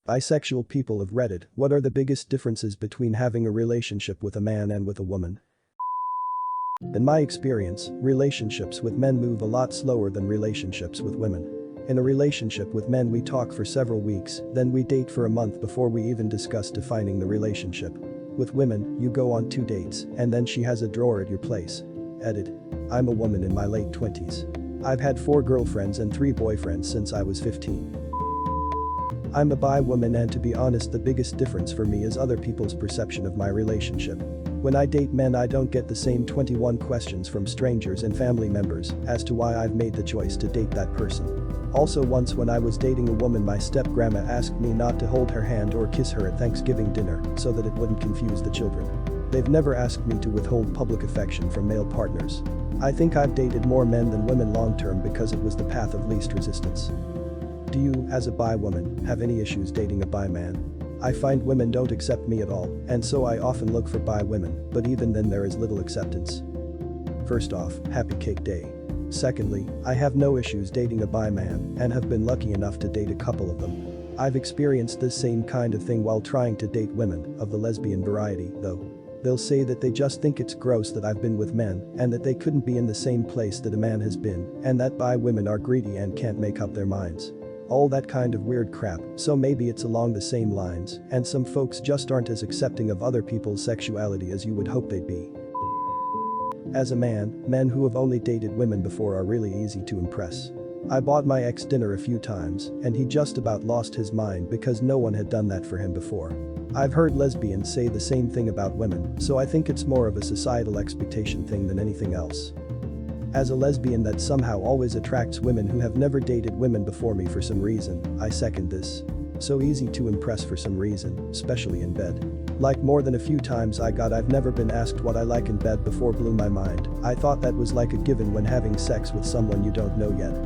Bisexual people of Reddit, what are the biggest differences between having a relationship with a man and with a woman? In my experience, relationships with men move a lot slower than relationships with women. In a relationship with men we talk for several weeks, then we date for a month before we even discuss defining the relationship. With women, you go on 2 dates, and then she has a drawer at your place. Edit. I'm a woman in my late 20s. I've had 4 girlfriends and 3 boyfriends since I was 15. I'm a bi woman, and to be honest, the biggest difference for me is other people's perception of my relationship. When I date men, I don't get the same 21 questions from strangers and family members as to why I've made the choice to date that person. Also, once when I was dating a woman, my step-grandma asked me not to hold her hand or kiss her at Thanksgiving dinner so that it wouldn't confuse the children. They've never asked me to withhold public affection from male partners. I think I've dated more men than women long-term because it was the path of least resistance. Do you, as a bi woman, have any issues dating a bi man? I find women don't accept me at all, and so I often look for bi women, but even then there is little acceptance. First off, happy cake day. Secondly, I have no issues dating a bi man and have been lucky enough to date a couple of them. I've experienced this same kind of thing while trying to date women of the lesbian variety, though. They'll say that they just think it's gross that I've been with men and that they couldn't be in the same place that a man has been, and that bi women are greedy and can't make up their minds. All that kind of weird crap, so maybe it's along the same lines, and some folks just aren't as accepting of other people's sexuality as you would hope they'd be. As a man, men who have only dated women before are really easy to impress. I bought my ex dinner a few times, and he just about lost his mind because no one had done that for him before. I've heard lesbians say the same thing about women, so I think it's more of a societal expectation thing than anything else. As a lesbian that somehow always attracts women who have never dated women before me for some reason, I second this. So easy to impress for some reason, especially in bed. Like more than a few times I've never been asked what I like in bed before blew my mind. I thought that was like a given when having sex with someone you don't know yet.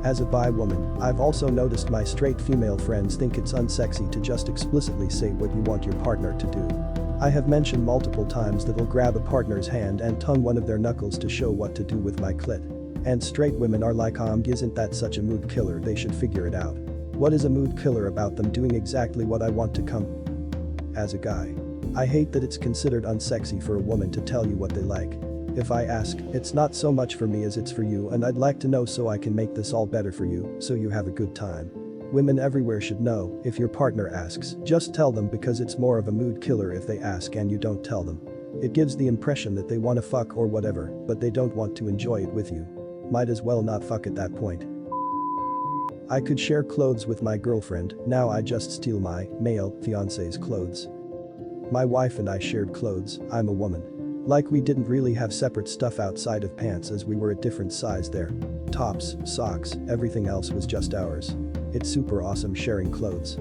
As a bi woman, I've also noticed my straight female friends think it's unsexy to just explicitly say what you want your partner to do. I have mentioned multiple times that I'll grab a partner's hand and tongue one of their knuckles to show what to do with my clit. And straight women are like, isn't that such a mood killer, they should figure it out. What is a mood killer about them doing exactly what I want to come? As a guy, I hate that it's considered unsexy for a woman to tell you what they like. If I ask, it's not so much for me as it's for you, and I'd like to know so I can make this all better for you, so you have a good time. Women everywhere should know, if your partner asks, just tell them, because it's more of a mood killer if they ask and you don't tell them. It gives the impression that they wanna fuck or whatever, but they don't want to enjoy it with you. Might as well not fuck at that point. I could share clothes with my girlfriend, now I just steal my male fiance's clothes. My wife and I shared clothes, I'm a woman. Like we didn't really have separate stuff outside of pants as we were a different size there. Tops, socks, everything else was just ours. It's super awesome sharing clothes.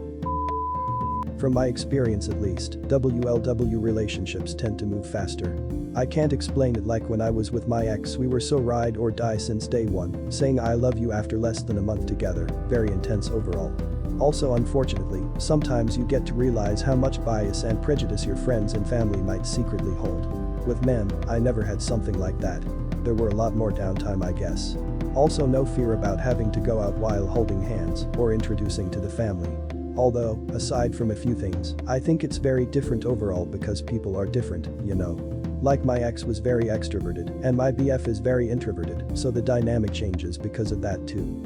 From my experience at least, WLW relationships tend to move faster. I can't explain it, like when I was with my ex we were so ride or die since day one, saying I love you after less than a month together, very intense overall. Also, unfortunately, sometimes you get to realize how much bias and prejudice your friends and family might secretly hold. With men, I never had something like that. There were a lot more downtime, I guess. Also, no fear about having to go out while holding hands or introducing to the family. Although, aside from a few things, I think it's very different overall because people are different, you know. Like my ex was very extroverted and my BF is very introverted, so the dynamic changes because of that too.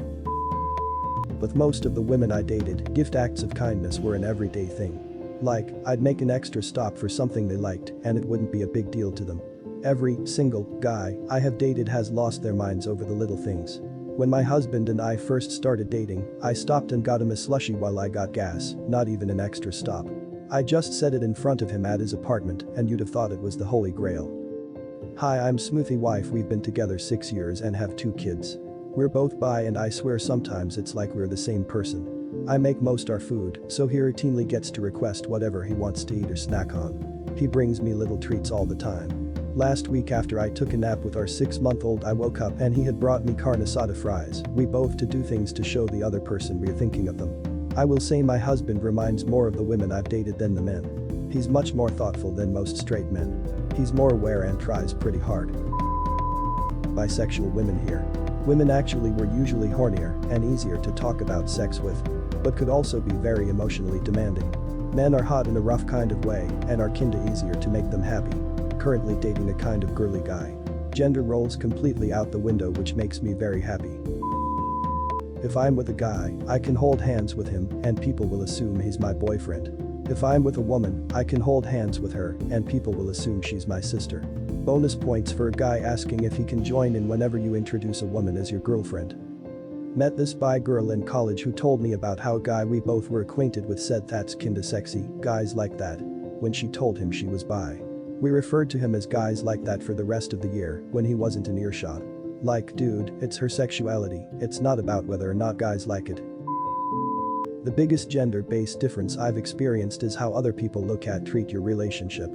With most of the women I dated, gift acts of kindness were an everyday thing. Like, I'd make an extra stop for something they liked and it wouldn't be a big deal to them. Every single guy I have dated has lost their minds over the little things. When my husband and I first started dating, I stopped and got him a slushie while I got gas, not even an extra stop. I just said it in front of him at his apartment and you'd have thought it was the holy grail. Hi, I'm Smoothie wife, we've been together 6 years and have 2 kids. We're both bi and I swear sometimes it's like we're the same person. I make most our food, so he routinely gets to request whatever he wants to eat or snack on. He brings me little treats all the time. Last week after I took a nap with our 6-month-old, I woke up and he had brought me carne asada fries, we both to do things to show the other person we're thinking of them. I will say my husband reminds more of the women I've dated than the men. He's much more thoughtful than most straight men. He's more aware and tries pretty hard. Bisexual women here. Women actually were usually hornier and easier to talk about sex with. but could also be very emotionally demanding. Men are hot in a rough kind of way and are kinda easier to make them happy. Currently dating a kind of girly guy. Gender roles completely out the window, which makes me very happy. If I'm with a guy, I can hold hands with him and people will assume he's my boyfriend. If I'm with a woman, I can hold hands with her and people will assume she's my sister. Bonus points for a guy asking if he can join in whenever you introduce a woman as your girlfriend. Met this bi girl in college who told me about how a guy we both were acquainted with said that's kinda sexy, guys like that, when she told him she was bi. We referred to him as guys like that for the rest of the year when he wasn't in earshot. Like, dude, it's her sexuality, it's not about whether or not guys like it. The biggest gender-based difference I've experienced is how other people treat your relationship.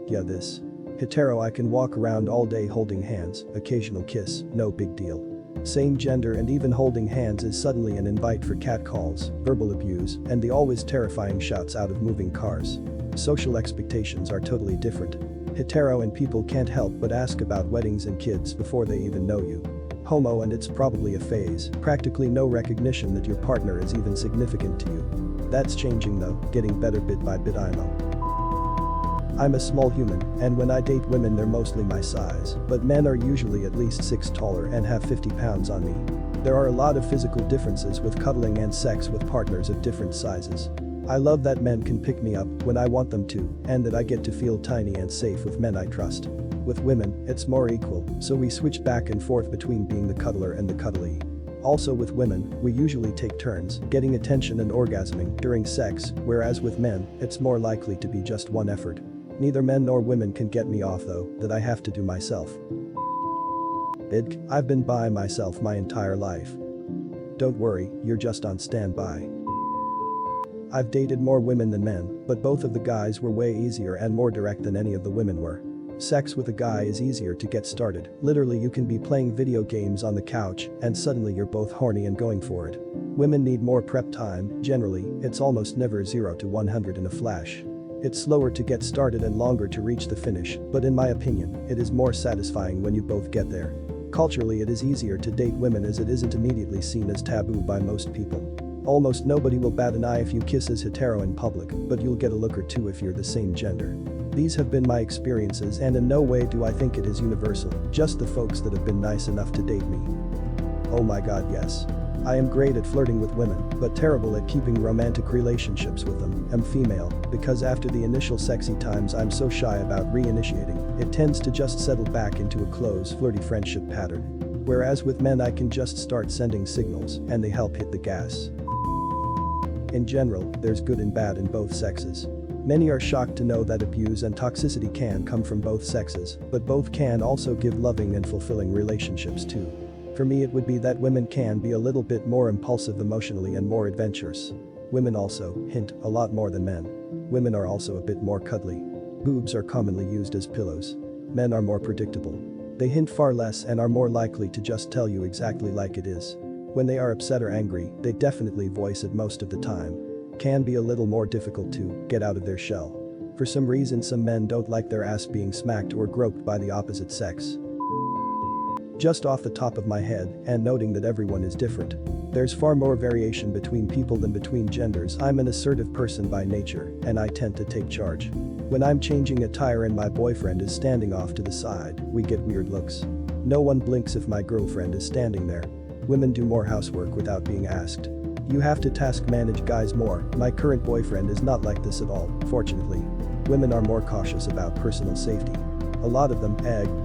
Yeah, this. Hetero, I can walk around all day holding hands, occasional kiss, no big deal. Same gender and even holding hands is suddenly an invite for catcalls, verbal abuse, and the always terrifying shouts out of moving cars. Social expectations are totally different. Hetero and people can't help but ask about weddings and kids before they even know you. Homo and it's probably a phase, practically no recognition that your partner is even significant to you. That's changing though, getting better bit by bit. I'm a small human, and when I date women they're mostly my size, but men are usually at least 6 taller and have 50 pounds on me. There are a lot of physical differences with cuddling and sex with partners of different sizes. I love that men can pick me up when I want them to, and that I get to feel tiny and safe with men I trust. With women, it's more equal, so we switch back and forth between being the cuddler and the cuddly. Also with women, we usually take turns getting attention and orgasming during sex, whereas with men, it's more likely to be just one effort. Neither men nor women can get me off though, that I have to do myself. I've been by myself my entire life. Don't worry, you're just on standby. I've dated more women than men, but both of the guys were way easier and more direct than any of the women were. Sex with a guy is easier to get started, literally you can be playing video games on the couch and suddenly you're both horny and going for it. Women need more prep time, generally, it's almost never 0 to 100 in a flash. It's slower to get started and longer to reach the finish, but in my opinion, it is more satisfying when you both get there. Culturally it is easier to date women as it isn't immediately seen as taboo by most people. Almost nobody will bat an eye if you kiss as hetero in public, but you'll get a look or two if you're the same gender. These have been my experiences and in no way do I think it is universal, just the folks that have been nice enough to date me. Oh my god, yes. I am great at flirting with women, but terrible at keeping romantic relationships with them. I'm female, because after the initial sexy times I'm so shy about reinitiating, it tends to just settle back into a close, flirty friendship pattern. Whereas with men I can just start sending signals and they help hit the gas. In general, there's good and bad in both sexes. Many are shocked to know that abuse and toxicity can come from both sexes, but both can also give loving and fulfilling relationships too. For me it would be that women can be a little bit more impulsive emotionally and more adventurous. Women also, hint, a lot more than men. Women are also a bit more cuddly. Boobs are commonly used as pillows. Men are more predictable. They hint far less and are more likely to just tell you exactly like it is. When they are upset or angry, they definitely voice it most of the time. Can be a little more difficult to get out of their shell. For some reason some men don't like their ass being smacked or groped by the opposite sex. Just off the top of my head, and noting that everyone is different. There's far more variation between people than between genders. I'm an assertive person by nature, and I tend to take charge. When I'm changing a tire and my boyfriend is standing off to the side, we get weird looks. No one blinks if my girlfriend is standing there. Women do more housework without being asked. You have to task manage guys more. My current boyfriend is not like this at all, fortunately. Women are more cautious about personal safety. A lot of them,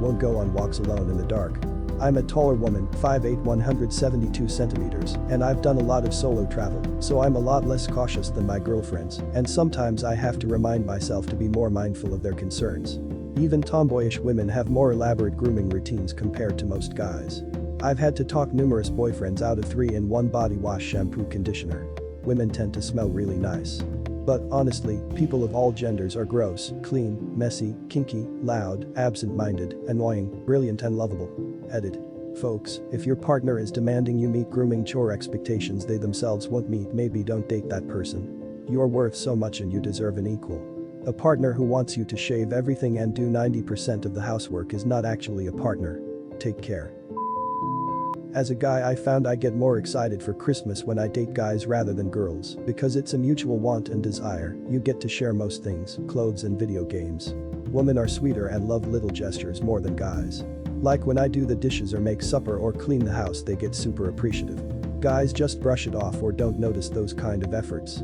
won't go on walks alone in the dark. I'm a taller woman, 5'8", 172 centimeters, and I've done a lot of solo travel, so I'm a lot less cautious than my girlfriends, and sometimes I have to remind myself to be more mindful of their concerns. Even tomboyish women have more elaborate grooming routines compared to most guys. I've had to talk numerous boyfriends out of 3-in-1 body wash shampoo conditioner. Women tend to smell really nice. But honestly, people of all genders are gross, clean, messy, kinky, loud, absent-minded, annoying, brilliant and lovable. Edit. Folks, if your partner is demanding you meet grooming chore expectations they themselves won't meet, maybe don't date that person. You're worth so much and you deserve an equal. A partner who wants you to shave everything and do 90% of the housework is not actually a partner. Take care. As a guy, I found I get more excited for Christmas when I date guys rather than girls because it's a mutual want and desire. You get to share most things, clothes and video games. Women are sweeter and love little gestures more than guys. Like when I do the dishes or make supper or clean the house, they get super appreciative. Guys just brush it off or don't notice those kind of efforts.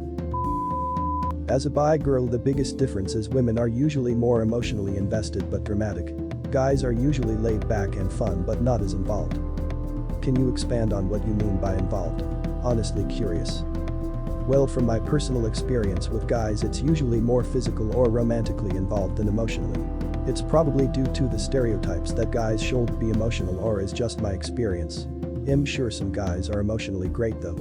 As a bi girl, the biggest difference is women are usually more emotionally invested but dramatic. Guys are usually laid back and fun but not as involved. Can you expand on what you mean by involved? Honestly curious. Well, from my personal experience with guys, it's usually more physical or romantically involved than emotionally. It's probably due to the stereotypes that guys should be emotional, or is just my experience. I'm sure some guys are emotionally great though.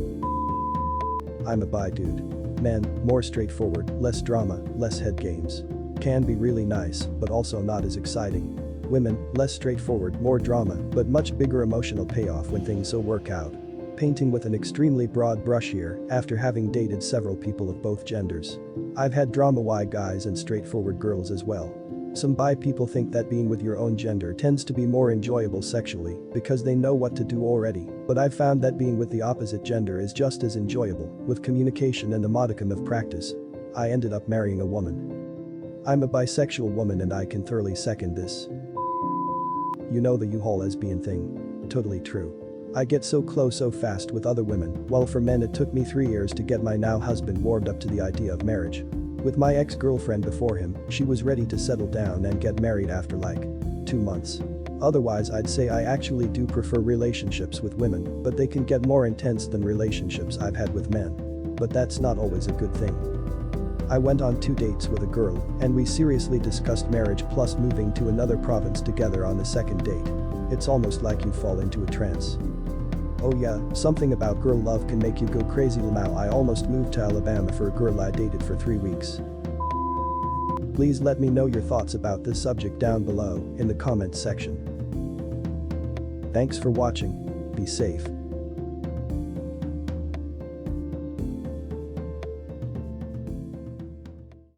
I'm a bi dude. Men, more straightforward, less drama, less head games. Can be really nice, but also not as exciting. Women, less straightforward, more drama, but much bigger emotional payoff when things so work out. Painting with an extremely broad brush here, after having dated several people of both genders. I've had drama-y guys and straightforward girls as well. Some bi people think that being with your own gender tends to be more enjoyable sexually because they know what to do already, but I've found that being with the opposite gender is just as enjoyable, with communication and a modicum of practice. I ended up marrying a woman. I'm a bisexual woman and I can thoroughly second this. You know the whole lesbian thing. Totally true. I get so close so fast with other women, while for men it took me 3 years to get my now husband warmed up to the idea of marriage. With my ex-girlfriend before him, she was ready to settle down and get married after like 2 months. Otherwise, I'd say I actually do prefer relationships with women, but they can get more intense than relationships I've had with men. But that's not always a good thing. I went on 2 dates with a girl, and we seriously discussed marriage plus moving to another province together on the second date. It's almost like you fall into a trance. Oh yeah, something about girl love can make you go crazy. Now I almost moved to Alabama for a girl I dated for 3 weeks. Please let me know your thoughts about this subject down below in the comments section. Thanks for watching. Be safe.